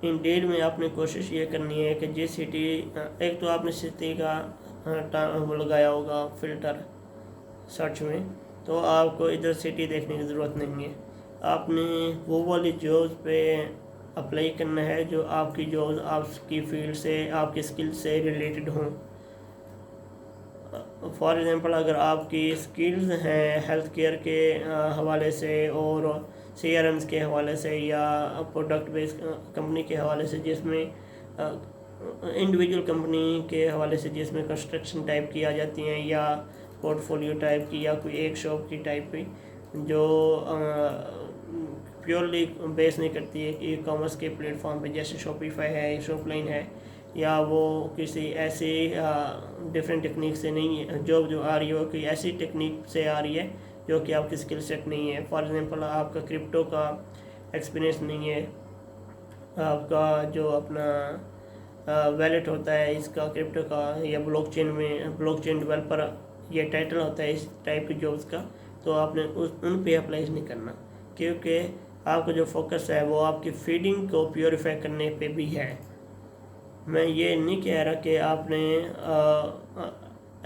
Indeed में आपने कोशिश ये करनी है कि जिस सिटी, एक तो आपने सिटी का वो लगाया होगा फ़िल्टर सर्च में, तो आपको इधर सिटी देखने की ज़रूरत नहीं है। आपने वो वाली जॉब्स पे अप्लाई करना है जो आपकी जॉब्स आपकी फील्ड से, आपकी स्किल से रिलेटेड हों। फॉर एग्ज़ाम्पल, अगर आपकी स्किल्स हैं हेल्थ केयर के हवाले से और CRMs के हवाले से या प्रोडक्ट बेस्ड कंपनी के हवाले से, जिसमें इंडिविजुअल कंपनी के हवाले से जिसमें कंस्ट्रक्शन टाइप की आ जाती हैं या पोर्टफोलियो टाइप की या कोई एक शॉप की टाइप की, जो प्योरली बेस नहीं करती है ई कॉमर्स के प्लेटफॉर्म पे, जैसे शॉपिफाई है, शॉपलाइन है, या वो किसी ऐसी डिफरेंट टेक्निक से नहीं जॉब जो आ रही हो कि ऐसी टेक्निक से आ रही है जो कि आपकी स्किल सेट नहीं है। फॉर एग्जांपल, आपका क्रिप्टो का एक्सपीरियंस नहीं है, आपका जो अपना वैलेट होता है इसका क्रिप्टो का, या ब्लॉकचेन में ब्लॉकचेन डेवलपर ये टाइटल होता है इस टाइप की जॉब्स का, तो आपने उन पे अप्लाई नहीं करना, क्योंकि आपका जो फोकस है वो आपकी फीडिंग को प्योरीफाई करने पे भी है। मैं ये नहीं कह रहा कि आपने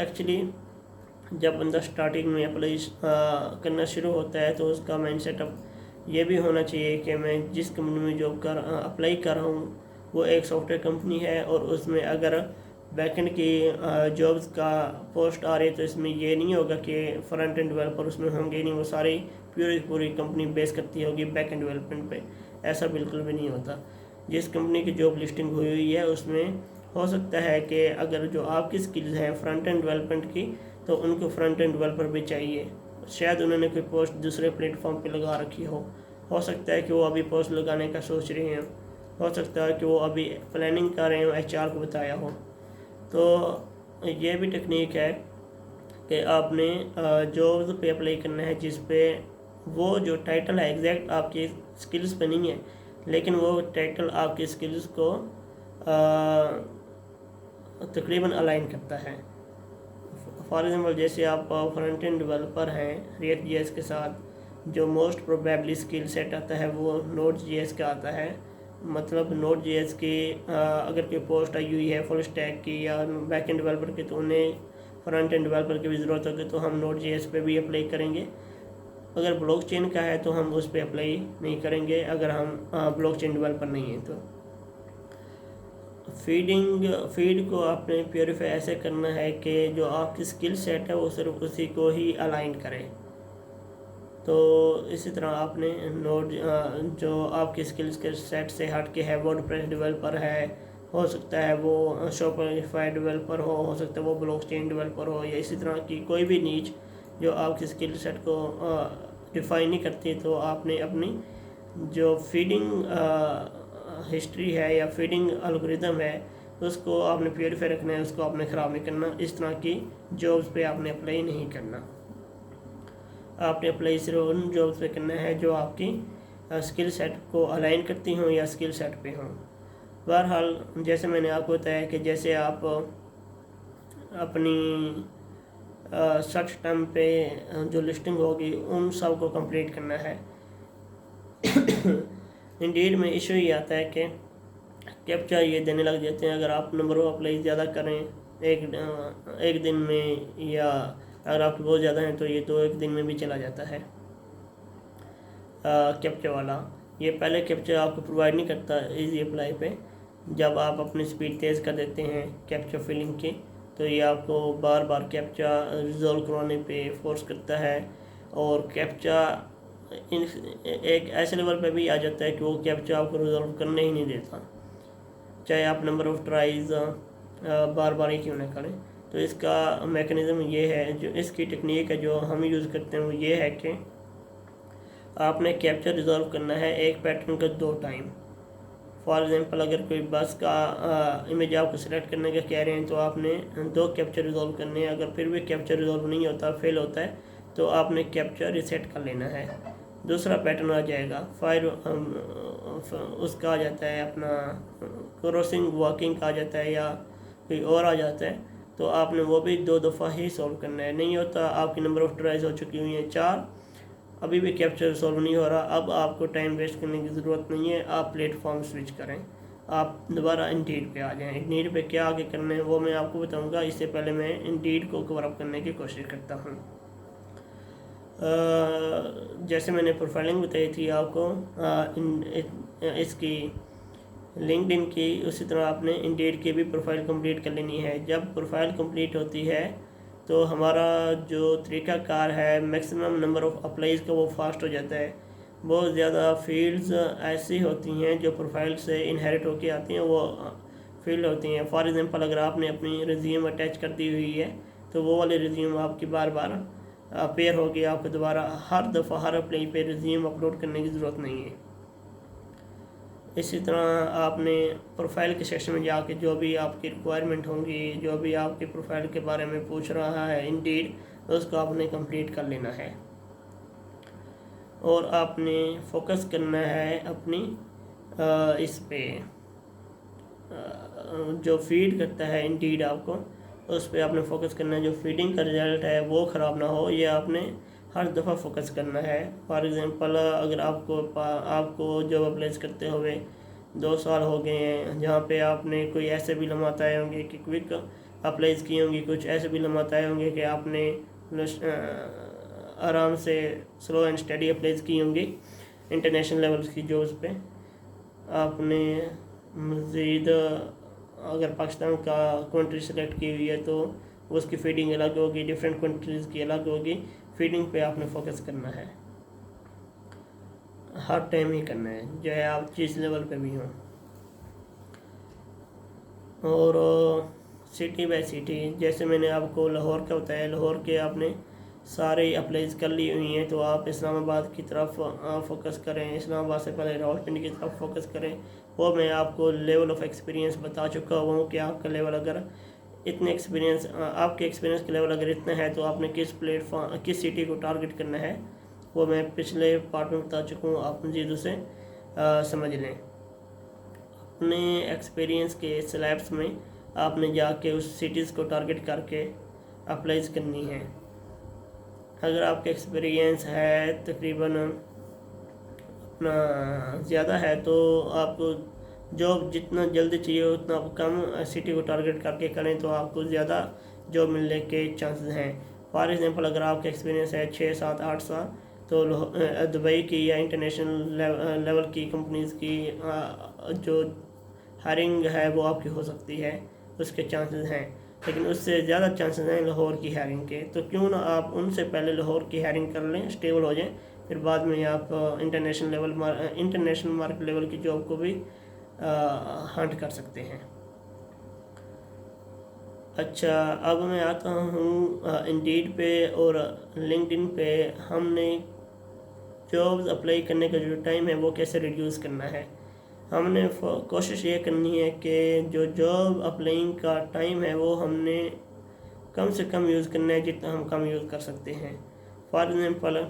एक्चुअली जब बंदा स्टार्टिंग में अप्लाई करना शुरू होता है तो उसका माइंड सेटअप ये भी होना चाहिए कि मैं जिस कंपनी में जॉब अप्लाई कर रहा हूँ वो एक सॉफ्टवेयर कंपनी है, और उसमें अगर बैकएंड की जॉब्स का पोस्ट आ रही है तो इसमें ये नहीं होगा कि फ्रंट एंड डेवलपर उसमें होंगे नहीं, वो सारी पूरी कंपनी बेस करती होगी बैक एंड डेवलपमेंट पे। ऐसा बिल्कुल भी नहीं होता। जिस कंपनी की जॉब लिस्टिंग हुई है उसमें हो सकता है कि अगर जो आपकी स्किल्स हैं फ्रंट एंड डेवलपमेंट की, तो उनको फ्रंट एंड डेवलपर भी चाहिए। शायद उन्होंने कोई पोस्ट दूसरे प्लेटफॉर्म पे लगा रखी हो सकता है कि वो अभी पोस्ट लगाने का सोच रहे हैं, हो सकता है कि वो अभी प्लानिंग कर रहे हो, HR को बताया हो। तो ये भी टेक्निक है कि आपने जॉब्स पे अप्लाई करना है जिस पे वो जो टाइटल है एग्जैक्ट आपकी स्किल्स पे नहीं है, लेकिन वो टाइटल आपकी स्किल्स को तकरीबन अलाइन करता है। फॉर एग्जांपल, जैसे आप फ्रंट एंड डेवलपर हैं React.js के साथ, जो मोस्ट प्रोबेबली स्किल सेट आता है वो Node.js का आता है। मतलब Node.js की अगर कोई पोस्ट आई हुई है फुल स्टैक की या बैक एंड डेवलपर की, तो उन्हें फ्रंट एंड डेवलपर की भी ज़रूरत होगी, तो हम Node.js पे भी अप्लाई करेंगे। अगर ब्लॉकचेन का है तो हम उस पर अप्लाई नहीं करेंगे, अगर हम ब्लॉकचेन डेवलपर नहीं हैं तो। फीड को आपने प्योरीफाई ऐसे करना है कि जो आपकी स्किल सेट है वो सिर्फ उसी को ही अलाइन करे। तो इसी तरह आपने नोड जो आपकी स्किल्स के सेट से हट के है, वर्डप्रेस डेवलपर है, हो सकता है वो शॉपिफाई डेवलपर हो सकता है वो ब्लॉकचेन डेवलपर हो, या इसी तरह की कोई भी नीच जो आपकी स्किल सेट को डिफाइन नहीं करती, तो आपने अपनी जो फीडिंग हिस्ट्री है या फीडिंग एल्गोरिदम है उसको आपने प्योरीफाई रखना है, उसको आपने ख़राब नहीं करना। इस तरह की जॉब्स पे आपने अप्लाई नहीं करना। आपने अप्लाई सिर्फ उन जॉब्स पे करना है जो आपकी स्किल सेट को अलाइन करती हों या स्किल सेट पे हों। बहरहाल, जैसे मैंने आपको बताया कि जैसे आप अपनी सर्च टर्म पे जो लिस्टिंग होगी उन सब को कंप्लीट करना है। इंडीड में इशू ये आता है कि कैप्चा ये देने लग जाते हैं। अगर आप नंबर ऑफ अप्लाई ज़्यादा करें एक दिन में, या अगर आपके बहुत ज़्यादा हैं तो ये तो एक दिन में भी चला जाता है। कैप्चा वाला ये पहले कैप्चा आपको प्रोवाइड नहीं करता इजी अप्लाई पे। जब आप अपनी स्पीड तेज़ कर देते हैं कैप्चा फिलिंग की, तो ये आपको बार बार कैप्चा रिजॉल्व करवाने पे फोर्स करता है, और कैप्चा एक ऐसे लेवल पे भी आ जाता है कि वो कैप्चा आपको रिजॉल्व करने ही नहीं देता, चाहे आप नंबर ऑफ़ ट्राइज बार बार ही क्यों ना करें। तो इसका मैकेनिज़्म ये है, जो इसकी टेक्निक है जो हम यूज़ करते हैं वो ये है कि आपने कैप्चा रिजॉल्व करना है एक पैटर्न का 2 टाइम। फॉर एग्जांपल, अगर कोई बस का इमेज आपको सेलेक्ट करने का कह रहे हैं तो आपने 2 कैप्चा रिजॉल्व करने हैं। अगर फिर भी कैप्चा रिजॉल्व नहीं होता, फेल होता है, तो आपने कैप्चा रिसेट कर लेना है। दूसरा पैटर्न आ जाएगा, फिर उसका आ जाता है अपना क्रॉसिंग वॉकिंग का आ जाता है, या कोई और आ जाता है, तो आपने वो भी 2 दफ़ा ही सॉल्व करना है। नहीं होता, आपकी नंबर ऑफ़ ट्राइज हो चुकी हुई हैं 4, अभी भी कैप्चर सॉल्व नहीं हो रहा, अब आपको टाइम वेस्ट करने की ज़रूरत नहीं है, आप प्लेटफॉर्म स्विच करें। आप दोबारा इंडीड पे आ जाएं। इंडीड पे क्या आगे करना है वो मैं आपको बताऊंगा। इससे पहले मैं इंडीड को कवर अप करने की कोशिश करता हूँ। जैसे मैंने प्रोफाइलिंग बताई थी आपको इसकी लिंक्डइन की, उसी तरह आपने इंडीड की भी प्रोफाइल कंप्लीट कर लेनी है। जब प्रोफाइल कंप्लीट होती है तो हमारा जो तरीक़ाकार है मैक्सिमम नंबर ऑफ़ अप्लाईज़ का वो फास्ट हो जाता है। बहुत ज़्यादा फील्ड्स ऐसी होती हैं जो प्रोफाइल से इनहेरिट होके आती हैं, वो फील्ड होती हैं। फॉर एग्ज़ाम्पल अगर आपने अपनी रिज्यूम अटैच कर दी हुई है तो वो वाली रिज्यूम आपकी बार बार अपेयर होगी, आपको दोबारा हर दफ़ा हर अप्लाई पे रिज्यूम अपलोड करने की ज़रूरत नहीं है। इसी तरह आपने प्रोफाइल के सेक्शन में जाके जो भी आपकी रिक्वायरमेंट होंगी, जो भी आपके प्रोफाइल के बारे में पूछ रहा है इंडीड, उसको आपने कंप्लीट कर लेना है। और आपने फोकस करना है अपनी इस पे जो फीड करता है इंडीड आपको, उस पर आपने फोकस करना है। जो फीडिंग का रिज़ल्ट है वो ख़राब ना हो, ये आपने हर दफ़ा फोकस करना है। फॉर एग्ज़ाम्पल अगर आपको जॉब अप्लाई करते हुए 2 साल हो गए हैं, जहाँ पे आपने कोई ऐसे भी लम्हात आए होंगे कि क्विक अप्लाईज की होंगी, कुछ ऐसे भी लम्हात आए होंगे कि आपने आराम से स्लो एंड स्टडी अप्लाईज की होंगी इंटरनेशनल लेवल्स की जॉब्स पे। आपने मज़ीद अगर पाकिस्तान का कंट्री सेलेक्ट की हुई है तो उसकी फीडिंग अलग होगी, डिफरेंट कंट्रीज़ की अलग होगी। फीडिंग पे आपने फोकस करना है, हर टाइम ही करना है, चाहे आप जिस लेवल पे भी हों। और सिटी बाय सिटी, जैसे मैंने आपको लाहौर का बताया, लाहौर के आपने सारे अप्लाईज कर ली हुई हैं तो आप इस्लामाबाद की तरफ फोकस करें। इस्लामाबाद से पहले रावलपिंडी की तरफ फोकस करें। वो मैं आपको लेवल ऑफ एक्सपीरियंस बता चुका हूँ कि आपका लेवल अगर इतने एक्सपीरियंस आपके एक्सपीरियंस का लेवल अगर इतना है तो आपने किस सिटी को टारगेट करना है, वो मैं पिछले पार्ट में बता चुका हूँ। आप मज़ीद उसे समझ लें। अपने एक्सपीरियंस के स्लैब्स में आपने जाके उस सिटीज़ को टारगेट करके अप्लाईज करनी है। अगर आपका एक्सपीरियंस है तकरीबन अपना ज़्यादा है तो आपको जॉब जितना जल्दी चाहिए उतना कम सिटी को टारगेट करके करें तो आपको ज़्यादा जॉब मिलने के चांसेस हैं। फॉर एग्ज़ाम्पल अगर आपका एक्सपीरियंस है 6, 7, 8 साल तो दुबई की या इंटरनेशनल लेवल की कंपनीज़ की जो हायरिंग है वो आपकी हो सकती है, उसके चांसेस हैं। लेकिन उससे ज़्यादा चांसेस हैं लाहौर की हायरिंग के, तो क्यों ना आप उनसे पहले लाहौर की हायरिंग कर लें, स्टेबल हो जाएं, फिर बाद में आप इंटरनेशनल मार्केट लेवल की जॉब को भी हंट कर सकते हैं। अच्छा, अब मैं आता हूँ इंडीड पे और लिंक्डइन पे हमने जॉब्स अप्लाई करने का जो टाइम है वो कैसे रिड्यूस करना है। हमने कोशिश ये करनी है कि जो जॉब अप्लाइंग का टाइम है वो हमने कम से कम यूज़ करना है जितना हम कम यूज़ कर सकते हैं। फॉर एग्ज़ाम्पल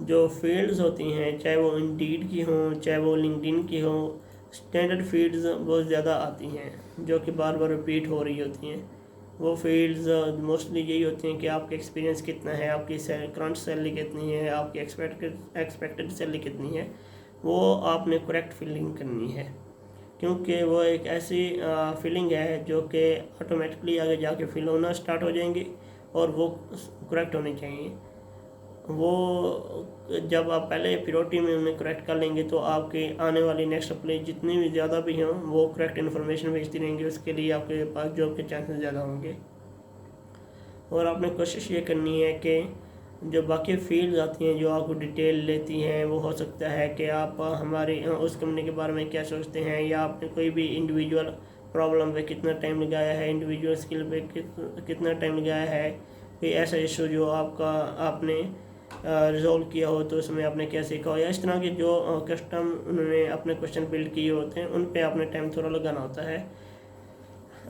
जो फील्ड्स होती हैं, चाहे वो इंडीड की हों चाहे वो लिंक्डइन की हों, स्टैंडर्ड फील्ड्स बहुत ज़्यादा आती हैं जो कि बार बार रिपीट हो रही होती हैं। वो फील्ड्स मोस्टली यही होती हैं कि आपका एक्सपीरियंस कितना है, आपकी करंट सैलरी कितनी है, आपकी एक्सपेक्टेड सैलरी कितनी है, वो आपने करेक्ट फिलिंग करनी है। क्योंकि वो एक ऐसी फीलिंग है जो कि ऑटोमेटिकली आगे जाके फिल होना स्टार्ट हो जाएंगी और वो करेक्ट होनी चाहिए। वो जब आप पहले प्रायोरिटी में उन्हें करेक्ट कर लेंगे तो आपके आने वाली नेक्स्ट अप्लाई जितनी भी ज़्यादा भी हों वो करेक्ट इन्फॉर्मेशन भेजती रहेंगी, उसके लिए आपके पास जॉब के चांसेस ज़्यादा होंगे। और आपने कोशिश ये करनी है कि जो बाकी फील्ड्स आती हैं जो आपको डिटेल लेती हैं, वो हो सकता है कि आप हमारी उस कंपनी के बारे में क्या सोचते हैं, या आपने कोई भी इंडिविजुअल प्रॉब्लम पे कितना टाइम लगाया है, इंडिविजुअल स्किल पे कितना टाइम लगाया है, कोई ऐसा इशू जो आपने रिजॉल्व किया हो तो उसमें आपने क्या सीखा हो, या इस तरह के जो कस्टम उन्होंने अपने क्वेश्चन बिल्ड किए होते हैं उन पे आपने टाइम थोड़ा लगाना होता है।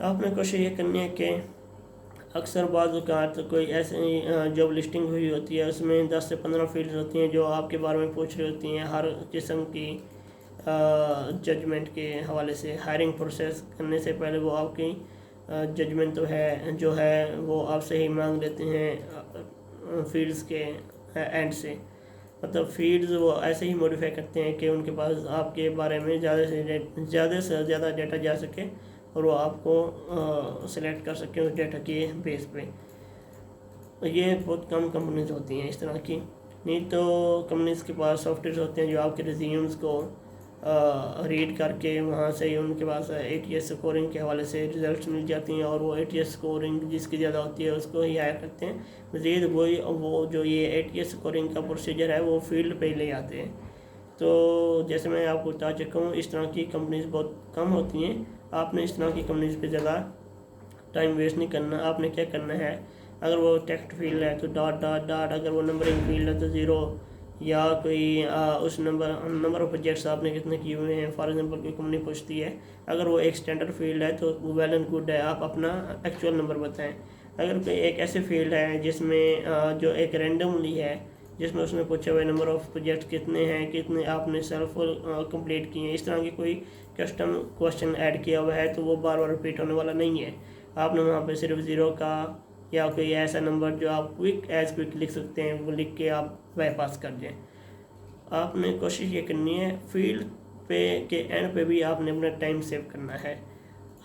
आपने कोशिश ये करनी है कि अक्सर बाज़ औक़ात कोई ऐसी जॉब लिस्टिंग हुई होती है उसमें 10 से 15 फील्ड्स होती हैं जो आपके बारे में पूछ रही होती हैं, हर किस्म की जजमेंट के हवाले से। हायरिंग प्रोसेस करने से पहले वो आपकी जजमेंट तो है जो है वो आपसे ही मांग लेते हैं फील्ड्स के एंड से। मतलब फील्ड्स वो ऐसे ही मॉडिफाई करते हैं कि उनके पास आपके बारे में ज़्यादा से ज़्यादा डाटा जा सके और वो आपको सेलेक्ट कर सकें उस डाटा के बेस पे। ये बहुत कम कंपनीज होती हैं इस तरह की, नहीं तो कंपनीज के पास सॉफ्टवेयर होते हैं जो आपके रिज्यूम्स को रीड करके वहाँ से ही उनके पास ATS स्कोरिंग के हवाले से रिजल्ट्स मिल जाती हैं और वो ATS स्कोरिंग जिसकी ज़्यादा होती है उसको ही हायर करते हैं। मज़ीद वो जो ये ATS स्कोरिंग का प्रोसीजर है वो फील्ड पे ले आते हैं। तो जैसे मैं आपको बता चुका हूँ इस तरह की कंपनीज बहुत कम होती हैं। आपने इस तरह की कंपनीज पे ज़्यादा टाइम वेस्ट नहीं करना। आपने क्या करना है, अगर वो टेक्स्ट फील्ड है तो डॉट डॉट डॉट, अगर वो नंबरिंग फील्ड है तो ज़ीरो, या कोई उस नंबर ऑफ प्रोजेक्ट्स आपने कितने किए हुए हैं, फॉर एग्जांपल कोई कंपनी पूछती है, अगर वो एक स्टैंडर्ड फील्ड है तो वेल एंड गुड है, आप अपना एक्चुअल नंबर बताएं। अगर कोई एक ऐसे फील्ड है जिसमें जो एक रैंडमली है, जिसमें उसने पूछा हुआ नंबर ऑफ प्रोजेक्ट कितने हैं, कितने आपने सेल्फ कंप्लीट किए हैं, इस तरह की कोई कस्टम क्वेश्चन ऐड किया हुआ है तो वो बार बार रिपीट होने वाला नहीं है। आपने वहाँ पे सिर्फ ज़ीरो का या कोई ऐसा नंबर जो आप क्विक लिख सकते हैं वो लिख के आप बाईपास कर दें। आपने कोशिश ये करनी है फील्ड पे के एंड पे भी आपने अपना टाइम सेव करना है।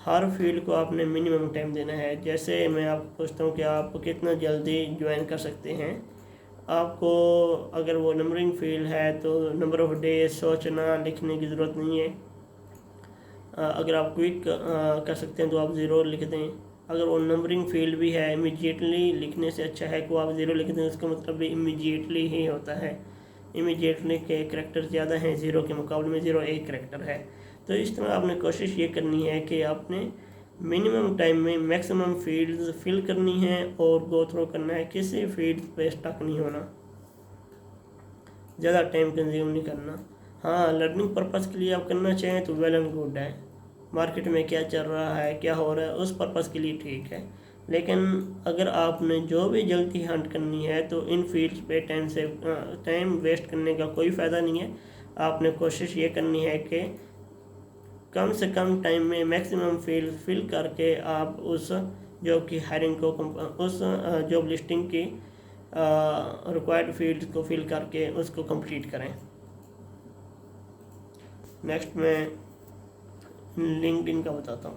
हर फील्ड को आपने मिनिमम टाइम देना है। जैसे मैं आपको पूछता हूँ कि आप कितना जल्दी ज्वाइन कर सकते हैं, आपको अगर वो नंबरिंग फील्ड है तो नंबर ऑफ डेज सोचना लिखने की ज़रूरत नहीं है। अगर आप क्विक कर सकते हैं तो आप ज़ीरो लिख दें। अगर वो नंबरिंग फील्ड भी है, इमीडिएटली लिखने से अच्छा है कि आप ज़ीरो लिख दें, उसका मतलब भी इमीडिएटली ही होता है। इमीडिएटली के करैक्टर ज़्यादा हैं ज़ीरो के मुकाबले में, ज़ीरो एक करैक्टर है। तो इस तरह आपने कोशिश ये करनी है कि आपने मिनिमम टाइम में मैक्सिमम फील्ड्स फिल करनी है और गो थ्रू करना है, किसी फील्ड पे स्टक नहीं होना, ज़्यादा टाइम कंज्यूम नहीं करना। हाँ, लर्निंग पर्पज़ के लिए आप करना चाहें तो वेल एंड गुड है, मार्केट में क्या चल रहा है क्या हो रहा है उस पर्पज़ के लिए ठीक है। लेकिन अगर आपने जो भी जल्दी हंट करनी है तो इन फील्ड्स पे टाइम वेस्ट करने का कोई फ़ायदा नहीं है। आपने कोशिश ये करनी है कि कम से कम टाइम में मैक्सिमम फील्ड फिल करके आप उस जॉब की हायरिंग को उस जॉब लिस्टिंग की रिक्वायर्ड फील्ड को फिल करके उसको कंप्लीट करें। नेक्स्ट मैं लिंक्डइन का बताता हूँ।